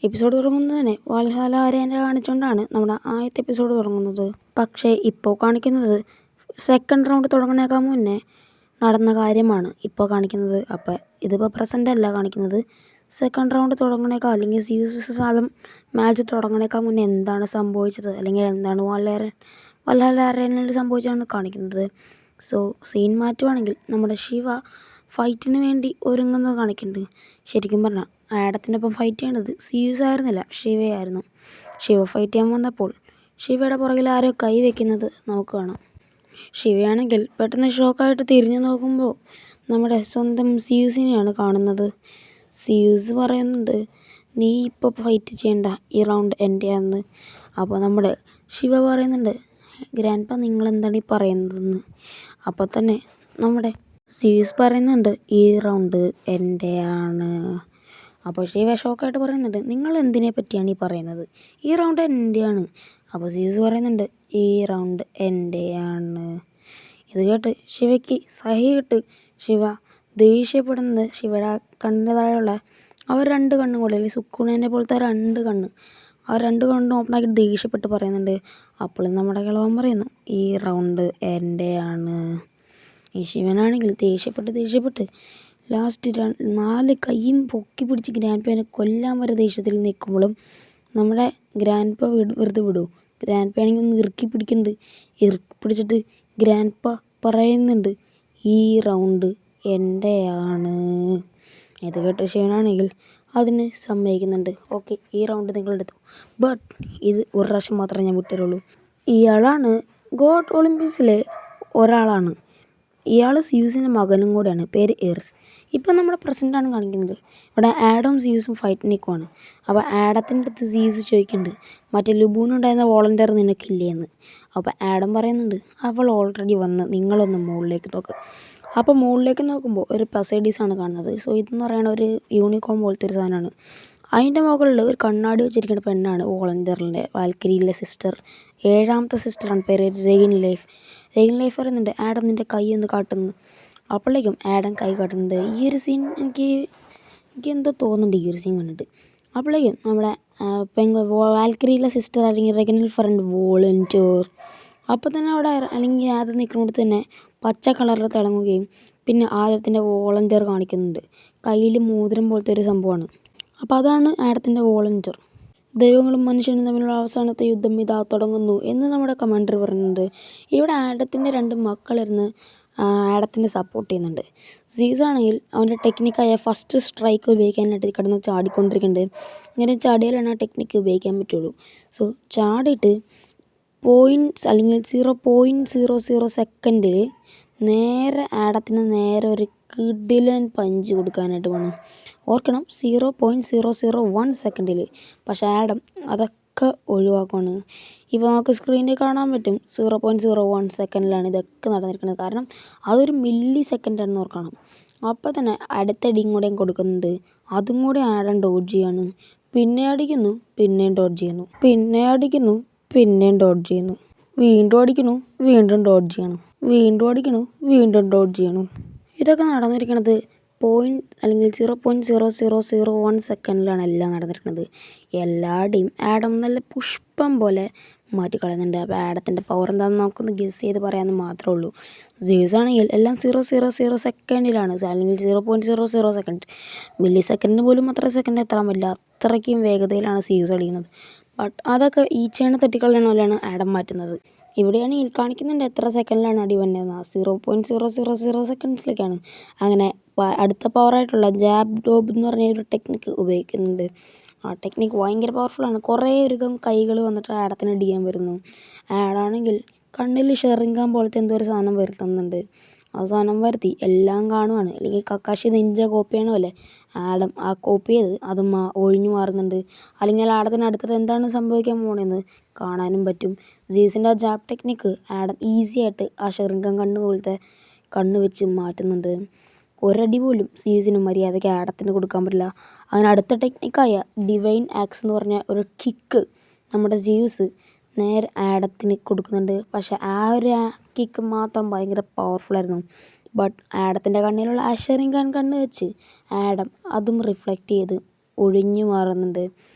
Episode തുടങ്ങുന്നത് തന്നെ വാൽഹാല ആരേനെ കാണിച്ചുകൊണ്ടാണ് നമ്മുടെ ആദ്യത്തെ എപ്പിസോഡ് തുടങ്ങുന്നത്. പക്ഷേ ഇപ്പോൾ കാണിക്കുന്നത് സെക്കൻഡ് റൗണ്ട് തുടങ്ങുന്നേക്കാൾ മുന്നേ നടന്ന കാര്യമാണ് ഇപ്പോൾ കാണിക്കുന്നത്. അപ്പോൾ ഇതിപ്പോൾ പ്രസൻ്റ് അല്ല കാണിക്കുന്നത്. സെക്കൻഡ് റൗണ്ട് തുടങ്ങുന്നേക്കാൾ അല്ലെങ്കിൽ സീരീസ് മാച്ച് തുടങ്ങുന്നേക്കാൾ മുന്നേ എന്താണ് സംഭവിച്ചത് അല്ലെങ്കിൽ എന്താണ് വാൽഹാല ആരേനയിൽ സംഭവിച്ചതാണ് കാണിക്കുന്നത്. സോ സീൻ മാറ്റുവാണെങ്കിൽ നമ്മുടെ ശിവ ഫൈറ്റിന് വേണ്ടി ഒരുങ്ങുന്നത് കാണിക്കുന്നുണ്ട്. ശരിക്കും പറഞ്ഞാൽ ആഡത്തിനൊപ്പം ഫൈറ്റ് ചെയ്യേണ്ടത് സീരീസ് ആയിരുന്നില്ല, ശിവയായിരുന്നു. ശിവ ഫൈറ്റ് ചെയ്യാൻ വന്നപ്പോൾ ശിവയുടെ പുറകിൽ ആരോ കൈ വയ്ക്കുന്നത് നമുക്ക് കാണാം. ശിവയാണെങ്കിൽ പെട്ടെന്ന് ഷോക്കായിട്ട് തിരിഞ്ഞു നോക്കുമ്പോൾ നമ്മുടെ സ്വന്തം സീയൂസിനെയാണ് കാണുന്നത്. സീയൂസ് പറയുന്നുണ്ട്, നീ ഇപ്പോൾ ഫൈറ്റ് ചെയ്യണ്ട, ഈ റൗണ്ട് എൻ്റെയാണെന്ന്. അപ്പോൾ നമ്മുടെ ശിവ പറയുന്നുണ്ട്, ഗ്രാൻഡ്പ നിങ്ങളെന്താണ് ഈ പറയുന്നതെന്ന്. അപ്പോൾ തന്നെ നമ്മുടെ സീയൂസ് പറയുന്നുണ്ട്, ഈ റൗണ്ട് എൻ്റെയാണ്. അപ്പോൾ ശിവ ഷോക്കായിട്ട് പറയുന്നുണ്ട്, നിങ്ങൾ എന്തിനെ പറ്റിയാണ് ഈ പറയുന്നത്, ഈ റൗണ്ട് എൻ്റെയാണ്. അപ്പോൾ സീയൂസ് പറയുന്നുണ്ട്, ഈ റൗണ്ട് എൻ്റെയാണ്. ഇത് കേട്ട് ശിവയ്ക്ക് സഹിയിട്ട് ശിവ ദേഷ്യപ്പെടുന്നത് ശിവയുടെ കണ്ണിന് താഴെയുള്ള അവർ രണ്ട് കണ്ണും കൂടെ, അല്ലെങ്കിൽ സുക്കുണേനെ പോലത്തെ രണ്ട് കണ്ണ്, ആ രണ്ട് കണ്ണും ഓപ്പണാക്കിയിട്ട് ദേഷ്യപ്പെട്ട് പറയുന്നുണ്ട്. അപ്പോഴും നമ്മുടെ കിളവൻ പറയുന്നു, ഈ റൗണ്ട് എൻ്റെയാണ്. ഈ ശിവനാണെങ്കിൽ ദേഷ്യപ്പെട്ട് ലാസ്റ്റ് 4 കൈയും പൊക്കി പിടിച്ച് ഗ്രാൻഡ്പേനെ കൊല്ലാൻ വരെ ദേഷ്യത്തിൽ നിൽക്കുമ്പോഴും നമ്മുടെ ഗ്രാൻഡ്പ വെറുതെ വിടുമോ? ഗ്രാൻഡ്പയാണെങ്കിൽ ഒന്ന് ഇറുക്കി പിടിച്ചിട്ട് ഗ്രാൻഡ്പ പറയുന്നുണ്ട്, ഈ റൗണ്ട് എൻ്റെയാണ്. ഇത് കേട്ട ശിവനാണെങ്കിൽ അതിന് സമ്മതിക്കുന്നുണ്ട്. ഓക്കെ, ഈ റൗണ്ട് നിങ്ങളെടുത്തു, ബട്ട് ഇത് ഒരു പ്രാവശ്യം മാത്രമേ ഞാൻ വിട്ടുതരുള്ളൂ. ഇയാളാണ് ഗോഡ് ഒളിമ്പിക്സിലെ ഒരാളാണ്. ഇയാൾ സീയൂസിൻ്റെ മകനും കൂടെയാണ്, പേര് എറിസ്. ഇപ്പം നമ്മുടെ പ്രസൻ്റാണ് കാണിക്കുന്നത്. ഇവിടെ ആഡം സീയൂസും ഫൈറ്റ് നിൽക്കുവാണ്. അപ്പോൾ ആഡത്തിൻ്റെ അടുത്ത് സീയൂസ് ചോദിക്കുന്നുണ്ട്, മറ്റേ ലുബൂനുണ്ടായിരുന്ന വോളണ്ടിയർ നിനക്കില്ലേന്ന്. അപ്പോൾ ആഡം പറയുന്നുണ്ട്, അവൾ ഓൾറെഡി വന്ന്, നിങ്ങളൊന്ന് മുകളിലേക്ക് നോക്ക്. അപ്പോൾ മുകളിലേക്ക് നോക്കുമ്പോൾ ഒരു പെസൈഡീസാണ് കാണുന്നത്. സോ ഇതെന്ന് പറയുന്ന ഒരു യൂണിക്കോൺ പോലത്തെ ഒരു സാധനമാണ്. അതിൻ്റെ മുകളിൽ ഒരു കണ്ണാടി വെച്ചിരിക്കുന്ന പെണ്ണാണ് വോളണ്ടിയറിൻ്റെ വാൽക്കിരിയിലെ സിസ്റ്റർ, 7ാമത്തെ സിസ്റ്ററാണ്, പേര് റെഗിൻ ലൈഫ് പറയുന്നുണ്ട്, ആഡം നിൻ്റെ കൈ ഒന്ന് കാട്ടുന്നു. അപ്പോഴേക്കും ആഡം കൈ കാട്ടുന്നുണ്ട്. ഈ ഒരു സീൻ എനിക്ക് എന്തോ തോന്നുന്നുണ്ട് ഈ ഒരു സീൻ കണ്ടിട്ട്. അപ്പോഴേക്കും നമ്മുടെ വാൽക്കിരിയിലെ സിസ്റ്റർ അല്ലെങ്കിൽ റെഗിനൽ ഫ്രണ്ട് വോളണ്ടിയർ അപ്പോൾ തന്നെ അവിടെ അല്ലെങ്കിൽ ആദ്യം നിൽക്കുന്നിടത്ത് തന്നെ പച്ച കളറിൽ തിളങ്ങുകയും പിന്നെ ആദത്തിൻ്റെ വോളണ്ടിയർ കാണിക്കുന്നുണ്ട്. കയ്യിൽ മോതിരം പോലത്തെ ഒരു സംഭവമാണ്. അപ്പോൾ അതാണ് ആഡത്തിൻ്റെ വോളണ്ടിയർ. ദൈവങ്ങളും മനുഷ്യനും തമ്മിലുള്ള അവസാനത്തെ യുദ്ധം ഇതാ തുടങ്ങുന്നു എന്ന് നമ്മുടെ കമാൻഡർ പറയുന്നുണ്ട്. ഇവിടെ ആഡത്തിൻ്റെ 2 മക്കളിരുന്ന് ആഡത്തിനെ സപ്പോർട്ട് ചെയ്യുന്നുണ്ട്. സീസാണെങ്കിൽ അവൻ്റെ ടെക്നിക്കായ ഫസ്റ്റ് സ്ട്രൈക്ക് ഉപയോഗിക്കാനായിട്ട് കിടന്ന് ചാടിക്കൊണ്ടിരിക്കുന്നുണ്ട്. ഇങ്ങനെ ചാടിയാലാണ് ആ ടെക്നിക്ക് ഉപയോഗിക്കാൻ പറ്റുള്ളൂ. സോ ചാടിയിട്ട് പോയിൻറ്റ്സ് അല്ലെങ്കിൽ 0.00 സെക്കൻഡിൽ നേരെ ആഡത്തിന് നേരെ ഒരു കിടിലൻ പഞ്ച് കൊടുക്കാനായിട്ട് വേണം. ഓർക്കണം, 0.001 സെക്കൻഡിൽ. പക്ഷേ ആഡം അതൊക്കെ ഒഴിവാക്കുകയാണ്. ഇപ്പോൾ നമുക്ക് സ്ക്രീനിൽ കാണാൻ പറ്റും 0.01 സെക്കൻഡിലാണ് ഇതൊക്കെ നടന്നിരിക്കുന്നത്. കാരണം അതൊരു മില്ലി സെക്കൻഡാണെന്ന് ഓർക്കണം. അപ്പോൾ തന്നെ അടുത്തടിയും കൂടെയും കൊടുക്കുന്നുണ്ട്. അതും കൂടെ ആഡം ഡോഡ്ജ് ചെയ്യാണ്. പിന്നെ അടിക്കുന്നു, പിന്നെയും ഡോഡ്ജ് ചെയ്യുന്നു, പിന്നെ അടിക്കുന്നു, പിന്നെയും ഡോഡ്ജ് ചെയ്യുന്നു, വീണ്ടും അടിക്കുന്നു, വീണ്ടും ഡോഡ്ജ് ചെയ്യണം, വീണ്ടും അടിക്കുന്നു, വീണ്ടും ഡോഡ്ജ് ചെയ്യണം. ഇതൊക്കെ നടന്നിരിക്കുന്നത് അല്ലെങ്കിൽ 0.0001 സെക്കൻഡിലാണ് എല്ലാം നടന്നിരിക്കുന്നത്. എല്ലാവരുടെയും ആഡം നല്ല പുഷ്പം പോലെ മാറ്റിക്കളയുന്നുണ്ട്. അപ്പോൾ ആഡത്തിൻ്റെ പവർ എന്താണെന്ന് നമുക്കൊന്ന് ഗസ് ചെയ്ത് പറയാമെന്ന് മാത്രമേ ഉള്ളൂ. സീരീസ് ആണെങ്കിൽ എല്ലാം 0.00 സെക്കൻഡിലാണ്, അല്ലെങ്കിൽ 0.00 സെക്കൻഡ്, മില്ലി സെക്കൻഡിന് പോലും അത്ര സെക്കൻഡ് എത്താൻ പറ്റില്ല. അത്രയ്ക്കും വേഗതയിലാണ് സീരീസ് അടിക്കുന്നത്. ബട്ട് അതൊക്കെ ഈച്ചേനെ തട്ടിക്കളയണ പോലെയാണ് ആഡം മാറ്റുന്നത്. ഇവിടെയാണെങ്കിൽ കാണിക്കുന്നുണ്ട് എത്ര സെക്കൻഡിലാണ് അടി വന്നതെന്ന്. 0.000 സെക്കൻഡ്സിലേക്കാണ്. അങ്ങനെ അടുത്ത പവറായിട്ടുള്ള ജാബ് ഡോബ് എന്ന് പറഞ്ഞ ഒരു ടെക്നിക്ക് ഉപയോഗിക്കുന്നുണ്ട്. ആ ടെക്നിക്ക് ഭയങ്കര പവർഫുള്ളാണ്. കുറേ അധികം കൈകൾ വന്നിട്ട് ആഡത്തിന് അടിക്കാൻ വരുന്നു. ആഡാണെങ്കിൽ കണ്ണിൽ ഷെറിങ്കാൻ പോലത്തെ എന്തോ ഒരു സാധനം വരുത്തുന്നുണ്ട്. ആ സാധനം വരുത്തി എല്ലാം കാണുവാണ്. അല്ലെങ്കിൽ കക്കാശി നിഞ്ച കോപ്പി ചെയ്യണ പോലെ ആഡം ആ കോപ്പി ചെയ്ത് അത് ഒഴിഞ്ഞു മാറുന്നുണ്ട്. അല്ലെങ്കിൽ ആഡത്തിന് അടുത്തത് എന്താണ് സംഭവിക്കാൻ പോകണമെന്ന് കാണാനും പറ്റും. സീസിൻ്റെ ആ ജാബ് ടെക്നിക്ക് ആഡം ഈസി ആയിട്ട് ആ ഷെറിങ്കാൻ കണ്ണ് പോലത്തെ കണ്ണ് വെച്ച് മാറ്റുന്നുണ്ട്. ഒരടി പോലും സീസിന് മര്യാദയ്ക്ക് ആഡത്തിന് കൊടുക്കാൻ പറ്റില്ല. അതിനടുത്ത ടെക്നിക്കായ ഡിവൈൻ ആക്സ് എന്ന് പറഞ്ഞ ഒരു കിക്ക് നമ്മുടെ സീയൂസ് നേരെ ആഡത്തിന് കൊടുക്കുന്നുണ്ട്. പക്ഷേ ആ ഒരു കിക്ക് മാത്രം ഭയങ്കര പവർഫുള്ളായിരുന്നു. ബട്ട് ആഡത്തിൻ്റെ കണ്ണിലുള്ള ആ ഷെറിങ്കാൻ കണ്ണ് വെച്ച് ആഡം അതും റിഫ്ലക്റ്റ് ചെയ്ത് ഒഴിഞ്ഞു മാറുന്നുണ്ട്.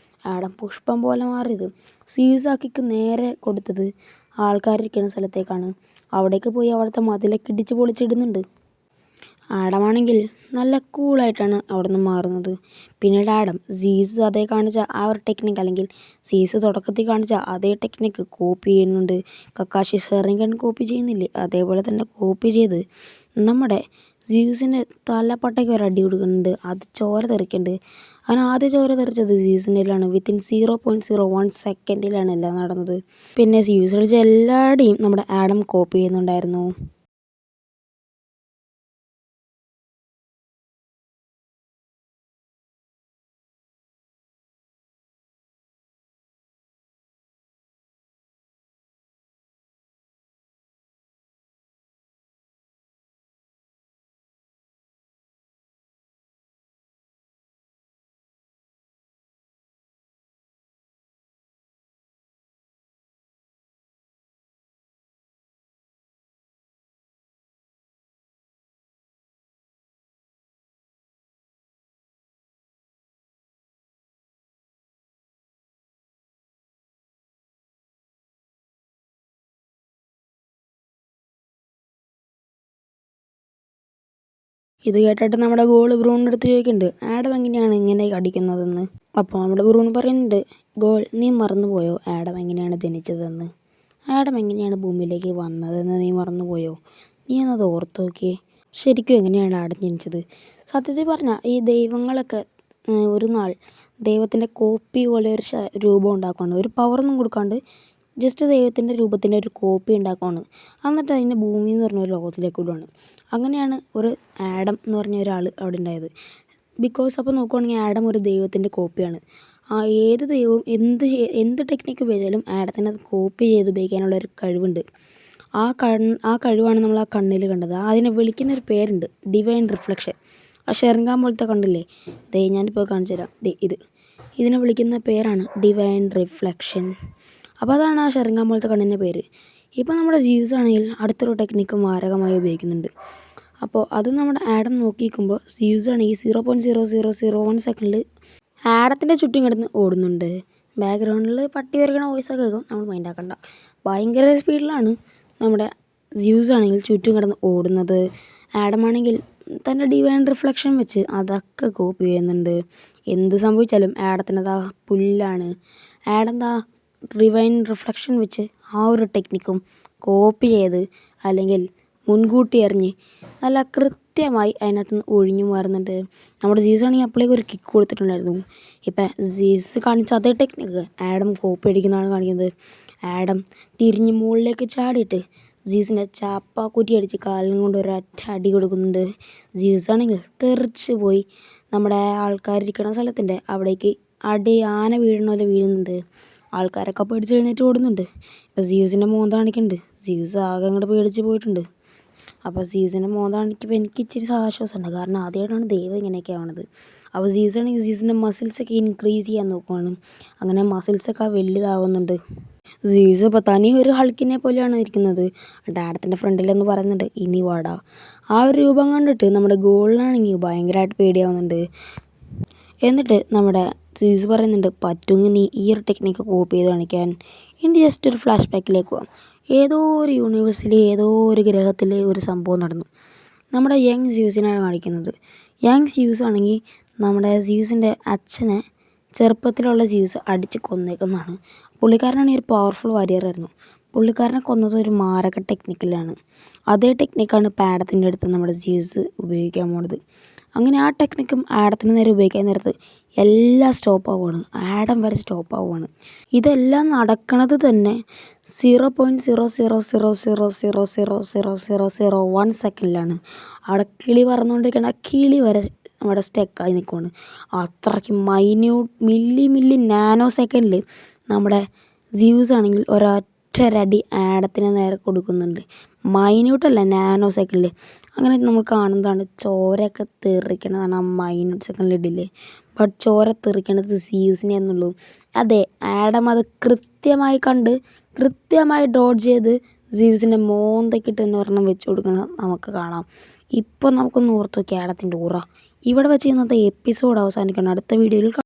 ആഡം പുഷ്പം പോലെ മാറിയത്. സീസാക്കിക്ക് നേരെ കൊടുത്തത് ആൾക്കാരിരിക്കുന്ന സ്ഥലത്തേക്കാണ്. അവിടേക്ക് പോയി അവിടുത്തെ മതിലൊക്കെ ഇടിച്ച് പൊളിച്ചിടുന്നുണ്ട്. ആഡമാണെങ്കിൽ നല്ല കൂളായിട്ടാണ് അവിടെ നിന്ന് മാറുന്നത്. പിന്നീട് ആഡം സീസ് അതേ കാണിച്ച ആ ഒരു ടെക്നിക്ക്, അല്ലെങ്കിൽ സീസ് തുടക്കത്തിൽ കാണിച്ച അതേ ടെക്നിക്ക് കോപ്പി ചെയ്യുന്നുണ്ട്. കക്കാഷി ഷെറിങ്കൻ കോപ്പി ചെയ്യുന്നില്ലേ, അതേപോലെ തന്നെ കോപ്പി ചെയ്ത് നമ്മുടെ സീസിൻ്റെ തലപ്പട്ടയ്ക്ക് ഒരു അടി കൊടുക്കുന്നുണ്ട്. അത് ചോര തെറിക്കുന്നുണ്ട്. അങ്ങനെ ആദ്യം ചോര തെറിച്ചത് സീസിൻ്റെയിലാണ്. വിത്തിൻ 0.01 സെക്കൻഡിലാണ് എല്ലാം നടന്നത്. പിന്നെ സീസ് അടിച്ച എല്ലാവരുടെയും നമ്മുടെ ആഡം കോപ്പി ചെയ്യുന്നുണ്ടായിരുന്നു. ഇത് കേട്ടിട്ട് നമ്മുടെ ഗോൾ ബ്രൂണിൻ്റെ അടുത്ത് ചോദിക്കുന്നുണ്ട്, ആഡം എങ്ങനെയാണ് ഇങ്ങനെ അടിക്കുന്നതെന്ന്. അപ്പോൾ നമ്മുടെ ബ്രൂൺ പറയുന്നുണ്ട്, ഗോൾ നീ മറന്നുപോയോ ആഡം എങ്ങനെയാണ് ജനിച്ചതെന്ന്? ആഡം എങ്ങനെയാണ് ഭൂമിയിലേക്ക് വന്നതെന്ന് നീ മറന്നുപോയോ? നീ എന്നത് ഓർത്ത് നോക്കിയേ. ശരിക്കും എങ്ങനെയാണ് ആഡം ജനിച്ചത്? സത്യത്തിൽ പറഞ്ഞാൽ ഈ ദൈവങ്ങളൊക്കെ ഒരു നാൾ ദൈവത്തിൻ്റെ കോപ്പി പോലെ ഒരു രൂപം ഉണ്ടാക്കുകയാണ്. ഒരു പവറൊന്നും കൊടുക്കാണ്ട് ജസ്റ്റ് ദൈവത്തിൻ്റെ രൂപത്തിൻ്റെ ഒരു കോപ്പി ഉണ്ടാക്കുകയാണ്. എന്നിട്ട് അതിൻ്റെ ഭൂമി എന്ന് പറഞ്ഞ ഒരു ലോകത്തിലേക്ക് വിടുകയാണ്. അങ്ങനെയാണ് ഒരു ആഡം എന്ന് പറഞ്ഞ ഒരാൾ അവിടെ ഉണ്ടായത്. ബിക്കോസ് അപ്പോൾ നോക്കുകയാണെങ്കിൽ ആഡം ഒരു ദൈവത്തിൻ്റെ കോപ്പിയാണ്. ഏത് ദൈവവും എന്ത് ടെക്നിക്ക് ഉപയോഗിച്ചാലും ആഡത്തിന് അത് കോപ്പി ചെയ്ത് ഉപയോഗിക്കാനുള്ള ഒരു കഴിവുണ്ട്. ആ കഴിവാണ് നമ്മൾ ആ കണ്ണിൽ കണ്ടത്. അതിനെ വിളിക്കുന്നൊരു പേരുണ്ട്, ഡിവൈൻ റിഫ്ലക്ഷൻ. ആ ഷെറിങ്കാൻ പോലത്തെ കണ്ടില്ലേ, ഞാനിപ്പോൾ കാണിച്ചു തരാം. ഇതിനെ വിളിക്കുന്ന പേരാണ് ഡിവൈൻ റിഫ്ലക്ഷൻ. അപ്പോൾ അതാണ് ആ ഷെറിങ്കാൻ പോലത്തെ കണ്ണിൻ്റെ പേര്. ഇപ്പോൾ നമ്മുടെ സീസ് ആണെങ്കിൽ അടുത്തൊരു ടെക്നിക്ക് മാരകമായി ഉപയോഗിക്കുന്നുണ്ട്. അപ്പോൾ അത് നമ്മുടെ ആഡം നോക്കിയിരിക്കുമ്പോൾ സീസ് ആണെങ്കിൽ 0.0001 സെക്കൻഡിൽ ആഡത്തിൻ്റെ ചുറ്റും കിടന്ന് ഓടുന്നുണ്ട്. ബാക്ക്ഗ്രൗണ്ടിൽ പട്ടി വരയ്ക്കണ വോയിസൊക്കെ കേൾക്കും, നമ്മൾ മൈൻഡാക്കണ്ട. ഭയങ്കര സ്പീഡിലാണ് നമ്മുടെ സ്യൂസ് ആണെങ്കിൽ ചുറ്റും കിടന്ന് ഓടുന്നത്. ആഡമാണെങ്കിൽ തൻ്റെ ഡിവൈൻ റിഫ്ലക്ഷൻ വെച്ച് അതൊക്കെ കോപ്പി ചെയ്യുന്നുണ്ട്. എന്ത് സംഭവിച്ചാലും ആഡത്തിനതാ പുല്ലാണ്. ആഡം ഡിവൈൻ റിഫ്ലക്ഷൻ വെച്ച് ആ ഒരു ടെക്നിക്കും കോപ്പി ചെയ്ത്, അല്ലെങ്കിൽ മുൻകൂട്ടി എറിഞ്ഞ് നല്ല കൃത്യമായി അതിനകത്ത് നിന്ന് ഒഴിഞ്ഞു മാറുന്നുണ്ട്. നമ്മുടെ സീസ് ആണെങ്കിൽ അപ്പോഴേക്കും ഒരു കിക്ക് കൊടുത്തിട്ടുണ്ടായിരുന്നു. ഇപ്പം സീസ് കാണിച്ച അതേ ടെക്നിക്ക് ആഡം കോപ്പി അടിക്കുന്നതാണ് കാണിക്കുന്നത്. ആഡം തിരിഞ്ഞ് മുകളിലേക്ക് ചാടിയിട്ട് സീസിനെ ചാപ്പാക്കുറ്റി അടിച്ച് കാലിനും കൊണ്ട് ഒരൊറ്റ അടി കൊടുക്കുന്നുണ്ട്. സീസ് ആണെങ്കിൽ തെറിച്ച് പോയി നമ്മുടെ ആൾക്കാരിരിക്കുന്ന സ്ഥലത്തിൻ്റെ അവിടേക്ക് ആന വീഴണ പോലെ വീഴുന്നുണ്ട്. ആൾക്കാരൊക്കെ പേടിച്ച് എഴുന്നേറ്റ് ഓടുന്നുണ്ട്. ഇപ്പോൾ സീസിൻ്റെ മോന്ത കാണിക്കുന്നുണ്ട്. സീസ് ആകെ അങ്ങോട്ട് പേടിച്ച് പോയിട്ടുണ്ട്. അപ്പോൾ സീസിൻ്റെ മോന്ത കാണിക്കുമ്പോൾ എനിക്ക് ഇച്ചിരി ആശ്വാസമുണ്ട്, കാരണം ആദ്യമായിട്ടാണ് ദൈവം ഇങ്ങനെയൊക്കെ ആവണത്. അപ്പോൾ സീസാണെങ്കിൽ സീസിൻ്റെ മസിൽസൊക്കെ ഇൻക്രീസ് ചെയ്യാൻ നോക്കുവാണ്. അങ്ങനെ മസിൽസൊക്കെ വലുതാവുന്നുണ്ട്. സീസ് ഇപ്പോൾ തനി ഒരു ഹൾക്കിനെ പോലെയാണ് ഇരിക്കുന്നത്. ആഡത്തിൻ്റെ ഫ്രണ്ടിലെന്ന് പറയുന്നുണ്ട്, ഇനി വാടാ. ആ ഒരു രൂപം കണ്ടിട്ട് നമ്മുടെ ഗോളിനാണെങ്കിൽ ഭയങ്കരമായിട്ട് പേടിയാവുന്നുണ്ട്. എന്നിട്ട് നമ്മുടെ സീസ് പറയുന്നുണ്ട്, പറ്റുമെങ്കിൽ നീ ഈ ഒരു ടെക്നിക്ക് കോപ്പി ചെയ്ത് കാണിക്കാൻ. ഇനി ജസ്റ്റ് ഒരു ഫ്ലാഷ് ബാക്കിലേക്ക് പോകാം. ഏതോ ഒരു യൂണിവേഴ്സിൽ ഏതോ ഒരു ഗ്രഹത്തിൽ ഒരു സംഭവം നടന്നു. നമ്മുടെ യങ് സ്യൂസിനാണ് കാണിക്കുന്നത്. യങ് സ്യൂസ് ആണെങ്കിൽ നമ്മുടെ സ്യൂസിൻ്റെ അച്ഛനെ ചെറുപ്പത്തിലുള്ള സ്യൂസ് അടിച്ച് കൊന്നേക്കുന്നതാണ്. പുള്ളിക്കാരനാണെങ്കിൽ ഒരു പവർഫുൾ വാരിയറായിരുന്നു. പുള്ളിക്കാരനെ കൊന്നത് ഒരു മാരക ടെക്നിക്കലാണ്. അതേ ടെക്നിക്കാണ് ഇപ്പോൾ ആഡത്തിൻ്റെ അടുത്ത് നമ്മുടെ സ്യൂസ് ഉപയോഗിക്കാൻ പോണത്. അങ്ങനെ ആ ടെക്നിക്കും ആഡത്തിന് നേരെ ഉപയോഗിക്കാൻ നേരത്ത് എല്ലാം സ്റ്റോപ്പ് ആവുകയാണ്. ആഡം വരെ സ്റ്റോപ്പ് ആവുകയാണ്. ഇതെല്ലാം നടക്കണത് തന്നെ 0.0000000001 സെക്കൻഡിലാണ്. അവിടെ കിളി പറന്നുകൊണ്ടിരിക്കുന്ന ആ കിളി വരെ അവിടെ സ്റ്റക്കായി നിൽക്കുകയാണ്. അത്രയ്ക്ക് മില്ലി നാനോ സെക്കൻഡിൽ നമ്മുടെ സ്യൂസ് ആണെങ്കിൽ ഒരൊറ്റരടി ആഡത്തിന് നേരെ കൊടുക്കുന്നുണ്ട്. മൈന്യൂട്ടല്ല, നാനോ സെക്കൻഡിൽ. അങ്ങനെ നമ്മൾ കാണുന്നതാണ് ചോരയൊക്കെ തെറിക്കണതാണ് ആ മൈന്യൂട്ട് സെക്കൻഡിൽ ഇടില്ലേ. ബട്ട് ചോര തെറിക്കണത് സ്യൂസിനെ എന്നുള്ളൂ. അതെ, ആഡം അത് കൃത്യമായി കണ്ട് കൃത്യമായി ഡോഡ്ജ് ചെയ്ത് സ്യൂസിൻ്റെ മോന്തയ്ക്കിട്ട് തന്നെ ഒരെണ്ണം വെച്ച് കൊടുക്കണം നമുക്ക് കാണാം. ഇപ്പോൾ നമുക്കൊന്ന് ഓർത്ത് നോക്കി ആഡത്തിൻ്റെ ഊറ. ഇവിടെ വെച്ച് ഇന്നത്തെ എപ്പിസോഡ് അവസാനിക്കണം. അടുത്ത വീഡിയോയിൽ